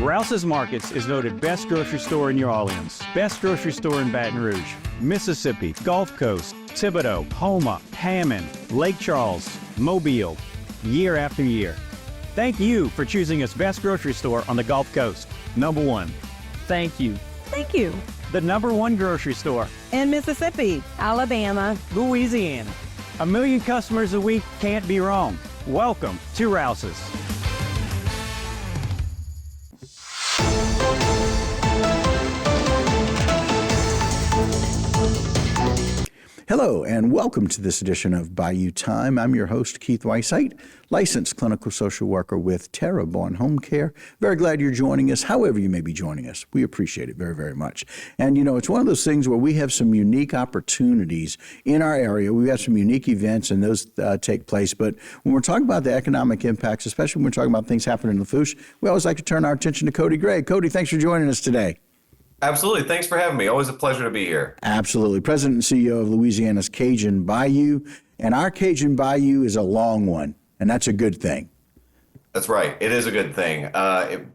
Rouse's Markets is voted best grocery store in New Orleans, best grocery store in Baton Rouge, Mississippi, Gulf Coast, Thibodeau, Houma, Hammond, Lake Charles, Mobile, year after year. Thank you for choosing us best grocery store on the Gulf Coast. Number one. Thank you. Thank you. The number one grocery store In Mississippi, Alabama, Louisiana. 1 million customers a week can't be wrong. Welcome to Rouse's. Hello and welcome to this edition of Bayou Time. I'm your host, Keith Weisheit, licensed clinical social worker with Terrebonne Home Care. Very glad you're joining us, however you may be joining us. We appreciate it very, very much. And, you know, it's one of those things where we have some unique opportunities in our area. We've got some unique events, and those take place. But when we're talking about the economic impacts, especially when we're talking about things happening in Lafourche, we always like to turn our attention to Cody Gray. Cody, thanks for joining us today. Absolutely. Thanks for having me. Always a pleasure to be here. Absolutely. President and CEO of Louisiana's Cajun Bayou. And our Cajun Bayou is a long one, and that's a good thing. That's right. It is a good thing.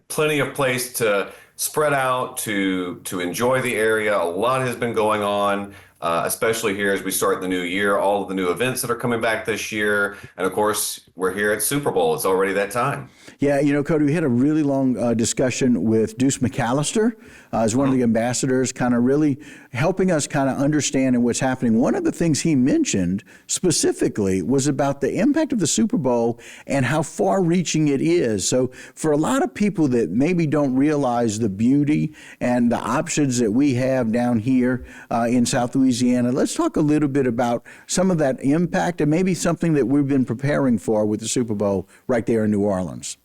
Plenty of place to spread out, to enjoy the area. A lot has been going on, especially here as we start the new year, all of the new events that are coming back this year. And of course, we're here at Super Bowl. It's already that time. Yeah, you know, Cody, we had a really long discussion with Deuce McAllister as one of the ambassadors, kind of really helping us kind of understand what's happening. One of the things he mentioned specifically was about the impact of the Super Bowl and how far-reaching it is. So for a lot of people that maybe don't realize the beauty and the options that we have down here in South Louisiana, let's talk a little bit about some of that impact and maybe something that we've been preparing for with the Super Bowl right there in New Orleans.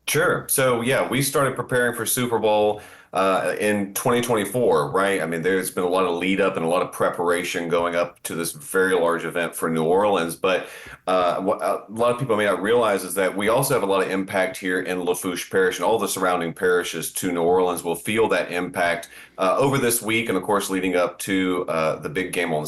Sure. So, yeah, we started preparing for Super Bowl in 2024, right? I mean, there's been a lot of lead up and a lot of preparation going up to this very large event for New Orleans. But what a lot of people may not realize is that we also have a lot of impact here in Lafourche Parish, and all the surrounding parishes to New Orleans will feel that impact over this week, and of course leading up to the big game on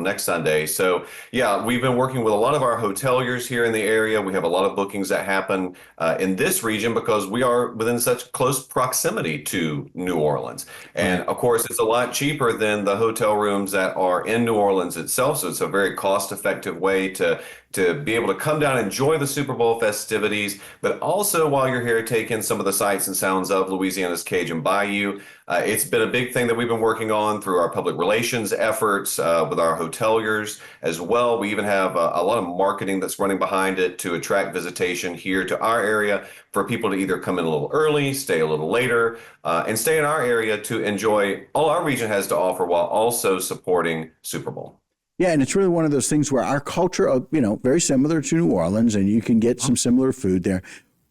next Sunday. So yeah, we've been working with a lot of our hoteliers here in the area. We have a lot of bookings that happen in this region because we are within such close proximity to New Orleans. And of course, it's a lot cheaper than the hotel rooms that are in New Orleans itself. So it's a very cost-effective way to be able to come down and enjoy the Super Bowl festivities, but also while you're here, take in some of the sights and sounds of Louisiana's Cajun Bayou. It's been a big thing that we've been working on through our public relations efforts with our hoteliers as well. We even have a lot of marketing that's running behind it to attract visitation here to our area for people to either come in a little early, stay a little later, and stay in our area to enjoy all our region has to offer while also supporting Super Bowl. Yeah, and it's really one of those things where our culture, very similar to New Orleans, and you can get some similar food there,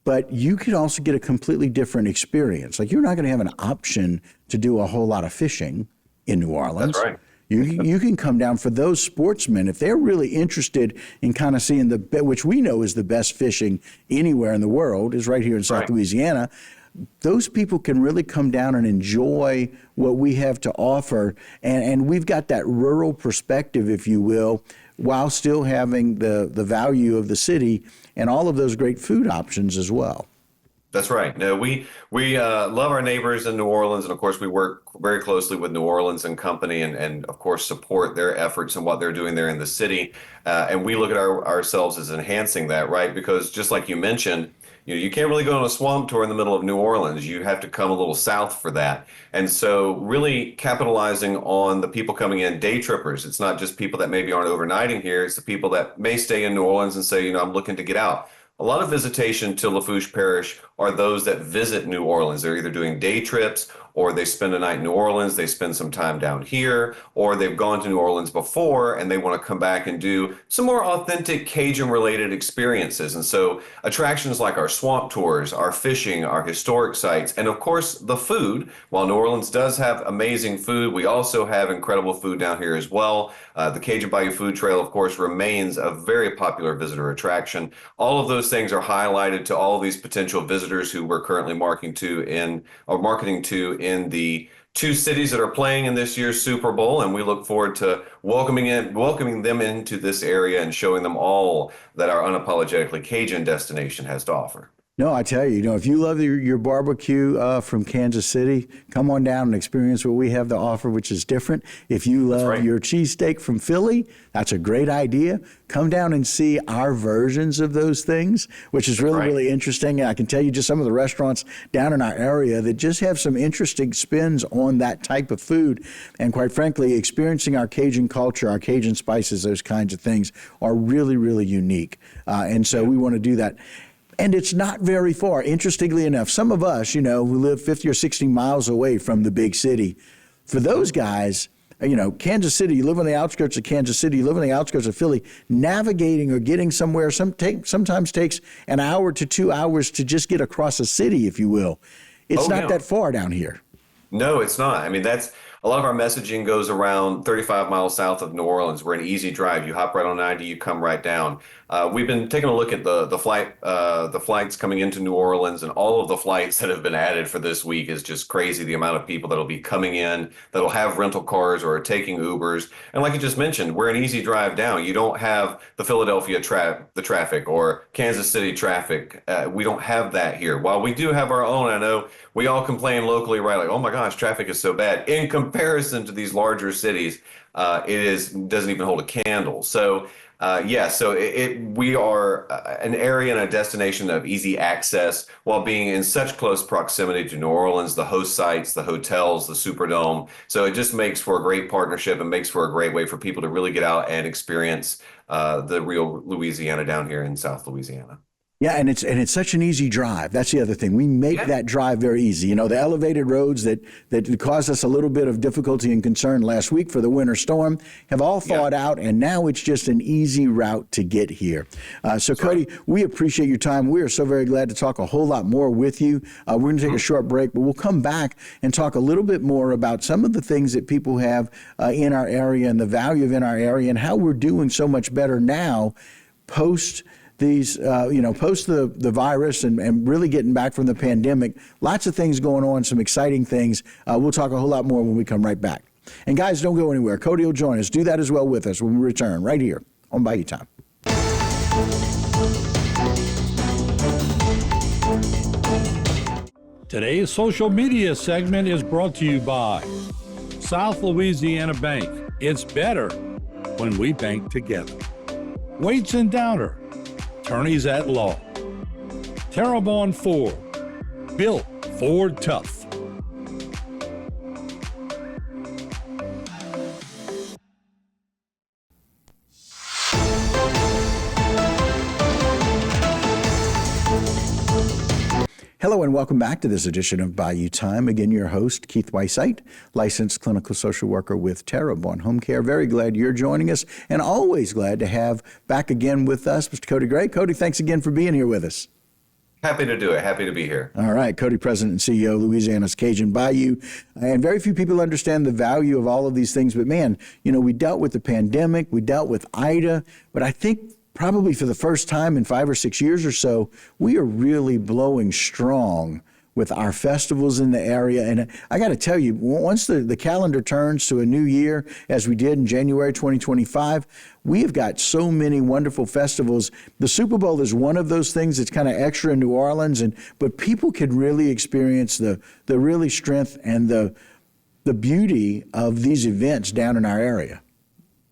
but you could also get a completely different experience. Like, you're not going to have an option to do a whole lot of fishing in New Orleans. That's right. You can come down for those sportsmen, if they're really interested in kind of seeing which we know is the best fishing anywhere in the world, is right here in South Louisiana. Those people can really come down and enjoy what we have to offer. And we've got that rural perspective, if you will, while still having the value of the city and all of those great food options as well. That's right. No, we love our neighbors in New Orleans, and of course we work very closely with New Orleans and company, and of course support their efforts and what they're doing there in the city. And we look at ourselves as enhancing that, right? Because just like you mentioned, you can't really go on a swamp tour in the middle of New Orleans. You have to come a little south for that. And so really capitalizing on the people coming in, day trippers. It's not just people that maybe aren't overnighting here. It's the people that may stay in New Orleans and say, I'm looking to get out. A lot of visitation to Lafourche Parish are those that visit New Orleans. They're either doing day trips, or they spend a night in New Orleans, they spend some time down here, or they've gone to New Orleans before and they want to come back and do some more authentic Cajun-related experiences. And so attractions like our swamp tours, our fishing, our historic sites, and of course the food. While New Orleans does have amazing food, we also have incredible food down here as well. The Cajun Bayou Food Trail, of course, remains a very popular visitor attraction. All of those things are highlighted to all of these potential visitors who we're currently marketing to in the two cities that are playing in this year's Super Bowl, and we look forward to welcoming them into this area and showing them all that our unapologetically Cajun destination has to offer. No, I tell you, if you love your barbecue from Kansas City, come on down and experience what we have to offer, which is different. If you love your cheesesteak from Philly, that's a great idea. Come down and see our versions of those things, which is really interesting. And I can tell you just some of the restaurants down in our area that just have some interesting spins on that type of food. And quite frankly, experiencing our Cajun culture, our Cajun spices, those kinds of things are really, really unique. And so we want to do that. And it's not very far. Interestingly enough, some of us, who live 50 or 60 miles away from the big city, for those guys, Kansas City, you live on the outskirts of Kansas City, you live on the outskirts of Philly, navigating or getting somewhere sometimes takes an hour to 2 hours to just get across a city, if you will. It's not that far down here. No, it's not. I mean, a lot of our messaging goes around 35 miles south of New Orleans. We're an easy drive. You hop right on 90, you come right down. We've been taking a look at the flights coming into New Orleans, and all of the flights that have been added for this week is just crazy. The amount of people that'll be coming in, that'll have rental cars or are taking Ubers. And like you just mentioned, we're an easy drive down. You don't have the Philadelphia traffic or Kansas City traffic. We don't have that here. While we do have our own, I know we all complain locally, right? Like, oh my gosh, traffic is so bad. In comparison to these larger cities, doesn't even hold a candle. So we are an area and a destination of easy access while being in such close proximity to New Orleans, the host sites, the hotels, the Superdome. So it just makes for a great partnership and makes for a great way for people to really get out and experience the real Louisiana down here in South Louisiana. Yeah, and it's such an easy drive. That's the other thing. We make that drive very easy. The elevated roads that caused us a little bit of difficulty and concern last week for the winter storm have all thawed out, and now it's just an easy route to get here. So, Cody, we appreciate your time. We are so very glad to talk a whole lot more with you. We're going to take a short break, but we'll come back and talk a little bit more about some of the things that people have in our area and the value of in our area and how we're doing so much better now post the virus and really getting back from the pandemic. Lots of things going on, some exciting things. We'll talk a whole lot more when we come right back. And guys, don't go anywhere. Cody will join us. Do that as well with us when we return right here on Bayou Time. Today's social media segment is brought to you by South Louisiana Bank. It's better when we bank together. Waits and Downer, attorneys at law. Terrebonne Ford, built Ford tough. Hello and welcome back to this edition of Bayou Time. Again, your host, Keith Weissite, licensed clinical social worker with Terrebonne Home Care. Very glad you're joining us and always glad to have back again with us Mr. Cody Gray. Cody, thanks again for being here with us. Happy to do it. Happy to be here. All right. Cody, President and CEO, Louisiana's Cajun Bayou. And very few people understand the value of all of these things. But man, we dealt with the pandemic, we dealt with Ida, but I think probably for the first time in 5 or 6 years or so, we are really blowing strong with our festivals in the area. And I got to tell you, once the calendar turns to a new year, as we did in January 2025, we have got so many wonderful festivals. The Super Bowl is one of those things that's kind of extra in New Orleans, but people can really experience the really strength and the beauty of these events down in our area.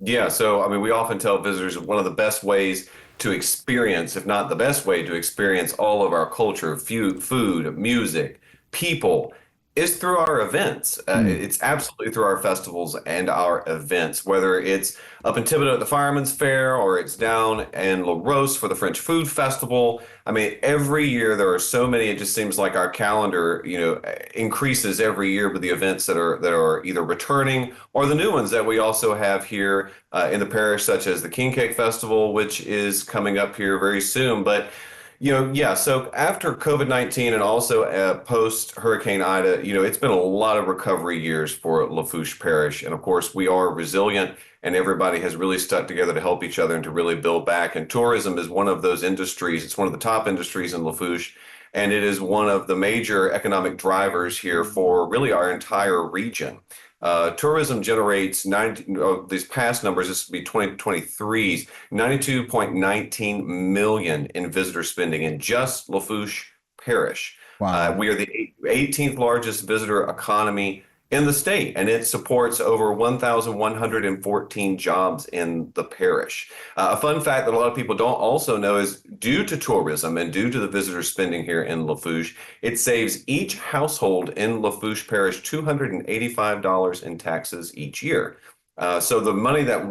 Yeah, so we often tell visitors one of the best ways to experience, if not the best way to experience all of our culture, food, music, people, is through our events. It's absolutely through our festivals and our events, whether it's up in Thibodeau at the Fireman's Fair or it's down in La Rose for the French Food Festival. Every year there are so many, it just seems like our calendar, increases every year with the events that are either returning or the new ones that we also have here in the parish, such as the King Cake Festival, which is coming up here very soon. But so after COVID-19 and also post Hurricane Ida, it's been a lot of recovery years for Lafourche Parish. And of course, we are resilient and everybody has really stuck together to help each other and to really build back. And tourism is one of those industries. It's one of the top industries in Lafourche. And it is one of the major economic drivers here for really our entire region. Tourism generates these past numbers, this would be 2023's, $92.19 million in visitor spending in just Lafourche parish. Wow. We are the 18th largest visitor economy in the state, and it supports over 1,114 jobs in the parish. A fun fact that a lot of people don't also know is due to tourism and due to the visitor spending here in Lafourche, it saves each household in Lafourche Parish $285 in taxes each year. So the money that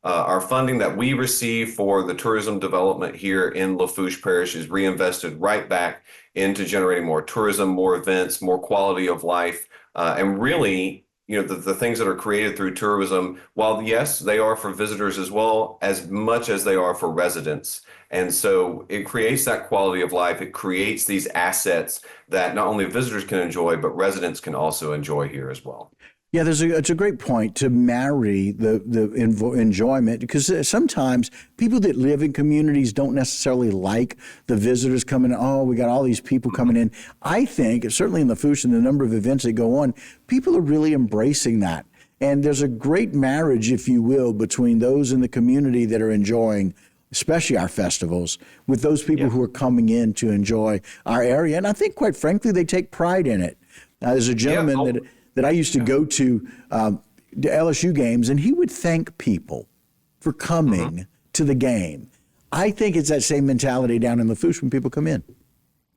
our funding that we receive for the tourism development here in Lafourche Parish is reinvested right back into generating more tourism, more events, more quality of life. And really, the things that are created through tourism, while yes, they are for visitors as well, as much as they are for residents. And so it creates that quality of life. It creates these assets that not only visitors can enjoy, but residents can also enjoy here as well. Yeah, it's a great point to marry the enjoyment, because sometimes people that live in communities don't necessarily like the visitors coming in. Oh, we got all these people coming in. I think, certainly in Lafourche and the number of events that go on, people are really embracing that. And there's a great marriage, if you will, between those in the community that are enjoying, especially our festivals, with those people who are coming in to enjoy our area. And I think, quite frankly, they take pride in it. There's a gentleman that I used to go to the LSU games, and he would thank people for coming to the game. I think it's that same mentality down in Lafourche when people come in.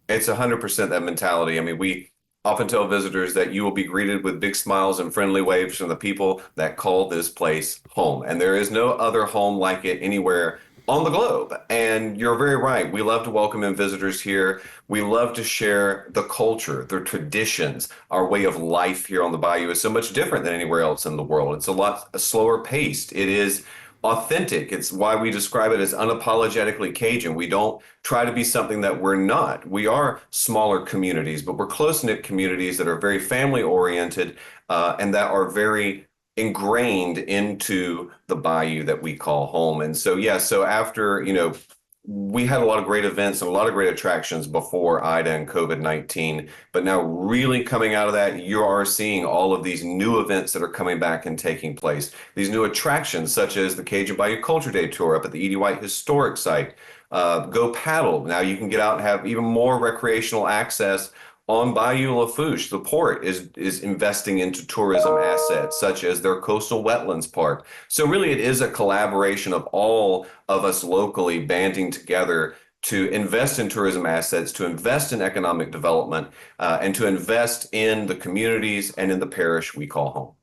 It's 100% that mentality. I mean, we often tell visitors that you will be greeted with big smiles and friendly waves from the people that call this place home. And there is no other home like it anywhere on the globe. And you're very right. We love to welcome in visitors here. We love to share the culture, the traditions. Our way of life here on the Bayou is so much different than anywhere else in the world. It's a lot slower paced. It is authentic. It's why we describe it as unapologetically Cajun. We don't try to be something that we're not. We are smaller communities, but we're close-knit communities that are very family oriented and that are very ingrained into the Bayou that we call home. And so, so after, we had a lot of great events and a lot of great attractions before Ida and COVID-19, but now really coming out of that, you are seeing all of these new events that are coming back and taking place. These new attractions, such as the Cajun Bayou Culture Day Tour up at the Edie White Historic Site. Go paddle. Now you can get out and have even more recreational access on Bayou Lafourche. The port is investing into tourism assets, such as their coastal wetlands park. So really it is a collaboration of all of us locally banding together to invest in tourism assets, to invest in economic development, and to invest in the communities and in the parish we call home.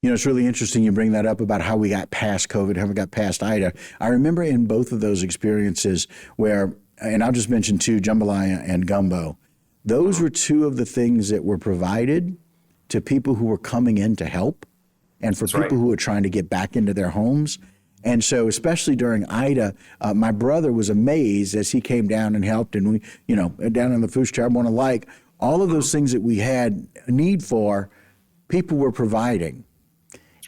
It's really interesting you bring that up about how we got past COVID, how we got past Ida. I remember in both of those experiences where, and I'll just mention two, jambalaya and gumbo, those were two of the things that were provided to people who were coming in to help and for people who were trying to get back into their homes. And so especially during Ida, my brother was amazed as he came down and helped. And we, down in the Lafourche Charbonne alike, all of those things that we had a need for, people were providing.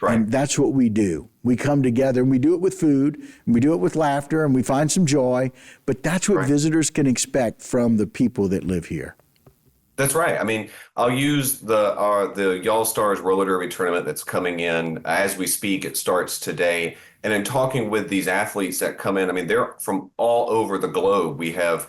Right. And that's what we do. We come together and we do it with food, and we do it with laughter, and we find some joy. But that's what visitors can expect from the people that live here. That's right. I mean, I'll use the Y'all Stars roller derby tournament that's coming in as we speak. It starts today. And in talking with these athletes that come in, I mean, they're from all over the globe. We have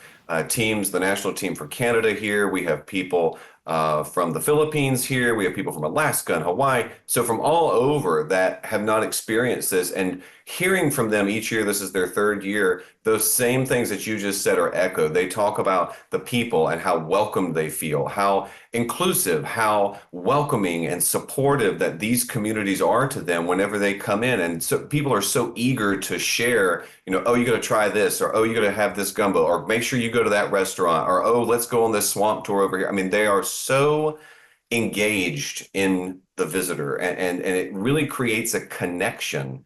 teams, the national team for Canada here. We have people from the Philippines here. We have people from Alaska and Hawaii. So from all over that have not experienced this, and hearing from them each year, this is their third year, those same things that you just said are echoed. They talk about the people and how welcomed they feel, how inclusive, how welcoming and supportive that these communities are to them whenever they come in. And so people are so eager to share, oh, you got to try this, or oh, you got to have this gumbo, or make sure you go to that restaurant, or oh, let's go on this swamp tour over here. I mean, they are so engaged in the visitor, and it really creates a connection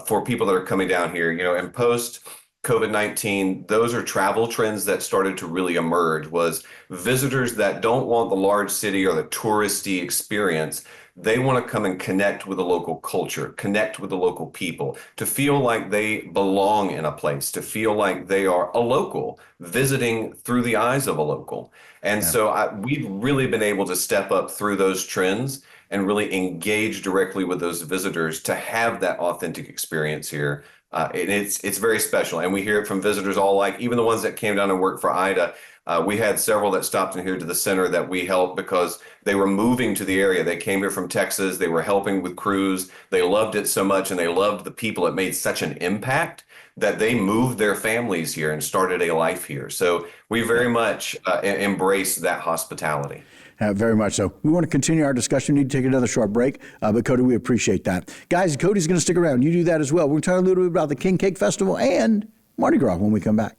for people that are coming down here, and post COVID-19, those are travel trends that started to really emerge, was visitors that don't want the large city or the touristy experience. They want to come and connect with the local culture, connect with the local people, to feel like they belong in a place, to feel like they are a local, visiting through the eyes of a local. And so we've really been able to step up through those trends and really engage directly with those visitors to have that authentic experience here. And it's very special. And we hear it from visitors all, like even the ones that came down and worked for Ida. We had several that stopped in here to the center that we helped because they were moving to the area. They came here from Texas. They were helping with crews. They loved it so much, and they loved the people. It made such an impact that they moved their families here and started a life here. So we very much embrace that hospitality. Very much so. We want to continue our discussion. We need to take another short break, but Cody, we appreciate that. Guys, Cody's going to stick around. You do that as well. We're going to talk a little bit about the King Cake Festival and Mardi Gras when we come back.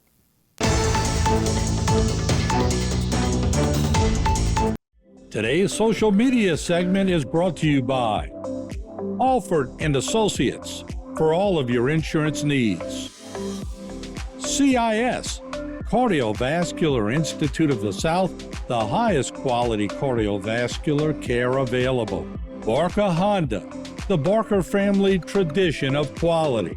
Today's social media segment is brought to you by Alford and Associates for all of your insurance needs. CIS, Cardiovascular Institute of the South, the highest quality cardiovascular care available. Barker Honda, the Barker family tradition of quality.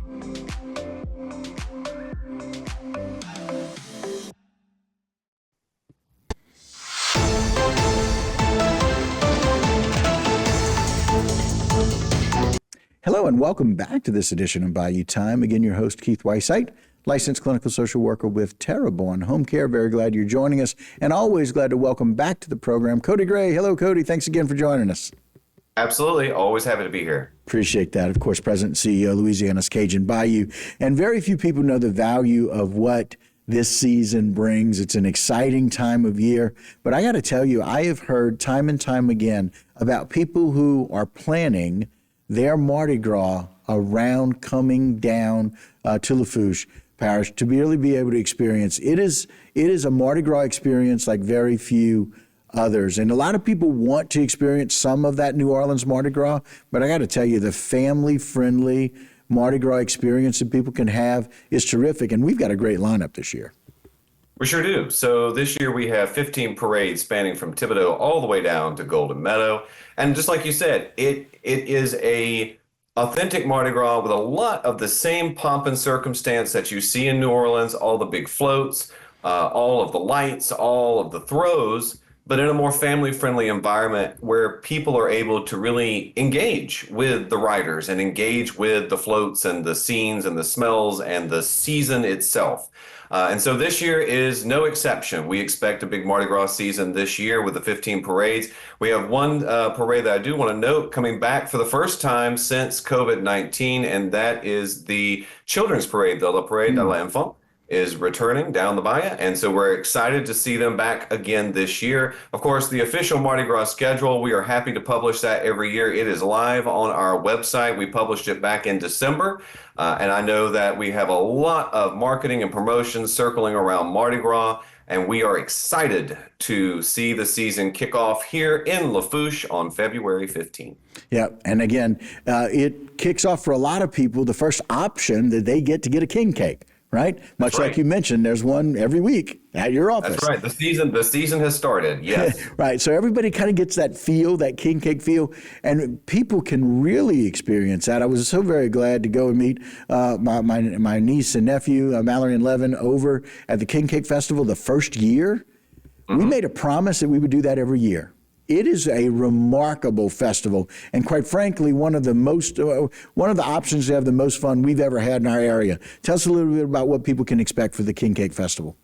Hello and welcome back to this edition of Bayou Time. Again, your host, Keith Weissite, licensed clinical social worker with Terrebonne Home Care. Very glad you're joining us, and always glad to welcome back to the program Cody Gray. Hello, Cody. Thanks again for joining us. Absolutely. Always happy to be here. Appreciate that. Of course, President and CEO, Louisiana's Cajun Bayou. And very few people know the value of what this season brings. It's an exciting time of year. But I got to tell you, I have heard time and time again about people who are planning their Mardi Gras around coming down to Lafourche Parish to really be able to experience. It is a Mardi Gras experience like very few others. And a lot of people want to experience some of that New Orleans Mardi Gras, but I got to tell you, the family-friendly Mardi Gras experience that people can have is terrific, and we've got a great lineup this year. We sure do. So this year we have 15 parades spanning from Thibodaux all the way down to Golden Meadow. And just like you said, it is a authentic Mardi Gras with a lot of the same pomp and circumstance that you see in New Orleans, all the big floats, all of the lights, all of the throws, but in a more family-friendly environment where people are able to really engage with the riders and engage with the floats and the scenes and the smells and the season itself. And so this year is no exception. We expect a big Mardi Gras season this year with the 15 parades. We have one parade that I do want to note coming back for the first time since COVID-19, and that is the Children's Parade. The La Parade de l'Enfant is returning down the Bayou, and so we're excited to see them back again this year. Of course, the official Mardi Gras schedule, we are happy to publish that every year. It is live on our website. We published it back in December, and I know that we have a lot of marketing and promotions circling around Mardi Gras, and we are excited to see the season kick off here in Lafourche on February 15th. Yeah, and again, it kicks off for a lot of people the first option that they get to get a king cake. Right? Much like you mentioned, there's one every week at your office. That's right. The season has started. Yes. Right. So everybody kind of gets that feel, that king cake feel, and people can really experience that. I was so very glad to go and meet my niece and nephew, Mallory and Levin, over at the King Cake Festival the first year. Mm-hmm. We made a promise that we would do that every year. It is a remarkable festival, and quite frankly, one of the options to have the most fun we've ever had in our area. Tell us a little bit about what people can expect for the King Cake Festival.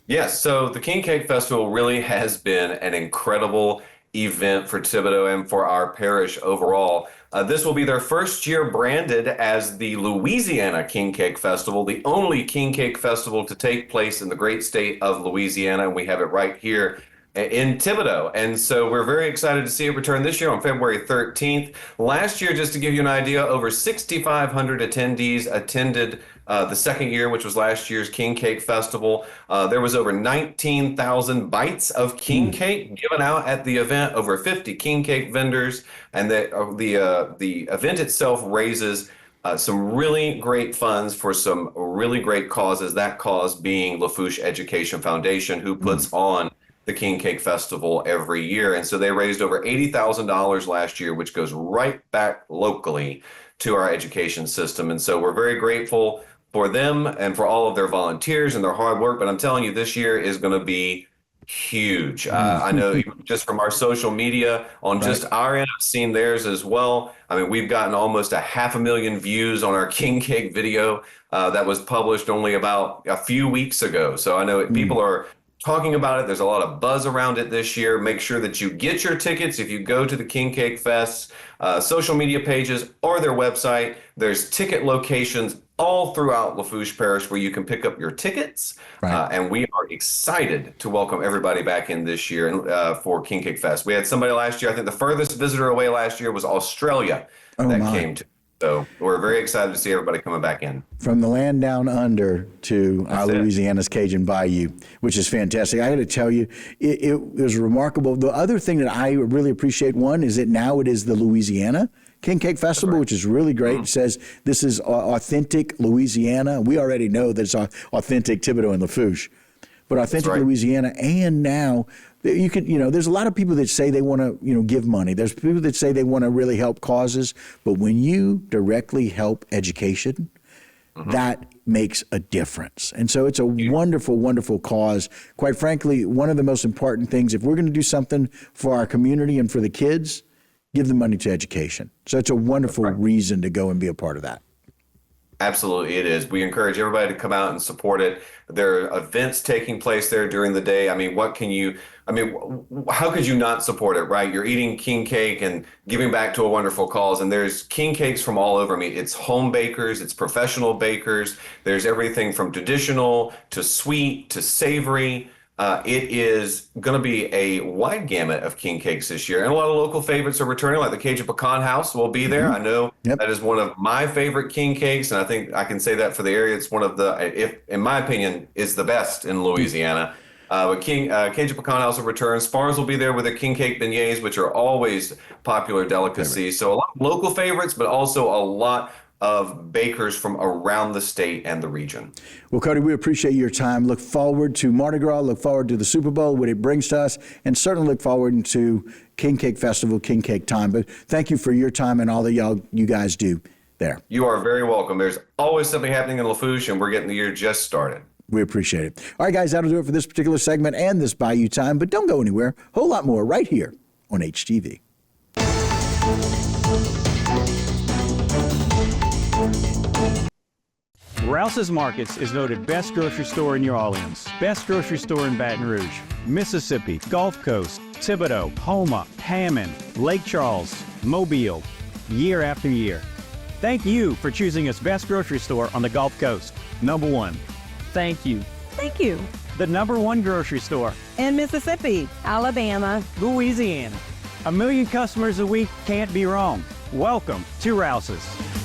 Yes, so the King Cake Festival really has been an incredible event for Thibodaux and for our parish overall. This will be their first year branded as the Louisiana King Cake Festival, the only King Cake Festival to take place in the great state of Louisiana, and we have it right here in Thibodaux. And so we're very excited to see it return this year on February 13th. Last year, just to give you an idea, over 6,500 attendees attended the second year, which was last year's King Cake Festival. There was over 19,000 bites of king cake given out at the event, over 50 king cake vendors, and the event itself raises some really great funds for some really great causes, that cause being Lafourche Education Foundation, who puts on the King Cake Festival every year. And so they raised over $80,000 last year, which goes right back locally to our education system. And so we're very grateful for them and for all of their volunteers and their hard work. But I'm telling you, this year is going to be huge. I know just from our social media on just our end, I've seen theirs as well. I mean, we've gotten almost 500,000 views on our King Cake video that was published only about a few weeks ago. So I know people are talking about it. There's a lot of buzz around it this year. Make sure that you get your tickets if you go to the King Cake Fest social media pages or their website. There's ticket locations all throughout Lafourche Parish where you can pick up your tickets. Right. And we are excited to welcome everybody back in this year for King Cake Fest. We had somebody last year. I think the furthest visitor away last year was Australia came to. So we're very excited to see everybody coming back in. From the land down under to Louisiana's Cajun Bayou, which is fantastic. I got to tell you, it was remarkable. The other thing that I really appreciate, one, is that now it is the Louisiana King Cake Festival, which is really great. It says this is authentic Louisiana. We already know that it's authentic Thibodaux and Lafourche, but authentic Louisiana. And now you could, there's a lot of people that say they want to, give money. There's people that say they want to really help causes, but when you directly help education, that makes a difference. And so it's a wonderful, wonderful cause. Quite frankly, one of the most important things, if we're going to do something for our community and for the kids, give the money to education. So it's a wonderful reason to go and be a part of that. Absolutely, it is. We encourage everybody to come out and support it. There are events taking place there during the day. I mean, how could you not support it, right? You're eating king cake and giving back to a wonderful cause. And there's king cakes from all over. I mean, it's home bakers, it's professional bakers. There's everything from traditional to sweet to savory. It is going to be a wide gamut of king cakes this year. And a lot of local favorites are returning, like the Cajun Pecan House will be there. I know that is one of my favorite king cakes, and I think I can say that for the area. It's one of in my opinion, is the best in Louisiana. But Cajun Pecan House will return. Spars will be there with their king cake beignets, which are always popular delicacies. So a lot of local favorites, but also a lot of bakers from around the state and the region. Well, Cody, we appreciate your time. Look forward to Mardi Gras, look forward to the Super Bowl, what it brings to us, and certainly look forward to King Cake Festival, King Cake Time. But thank you for your time and all that you guys do there. You are very welcome. There's always something happening in Lafourche, and we're getting the year just started. We appreciate it. All right, guys, that'll do it for this particular segment and this Bayou Time, but don't go anywhere. A whole lot more right here on HTV. Rouse's Markets is voted best grocery store in New Orleans, best grocery store in Baton Rouge, Mississippi, Gulf Coast, Thibodaux, Houma, Hammond, Lake Charles, Mobile, year after year. Thank you for choosing us best grocery store on the Gulf Coast. Number one. Thank you. Thank you. The number one grocery store In Mississippi, Alabama, Louisiana. 1 million customers a week can't be wrong. Welcome to Rouse's.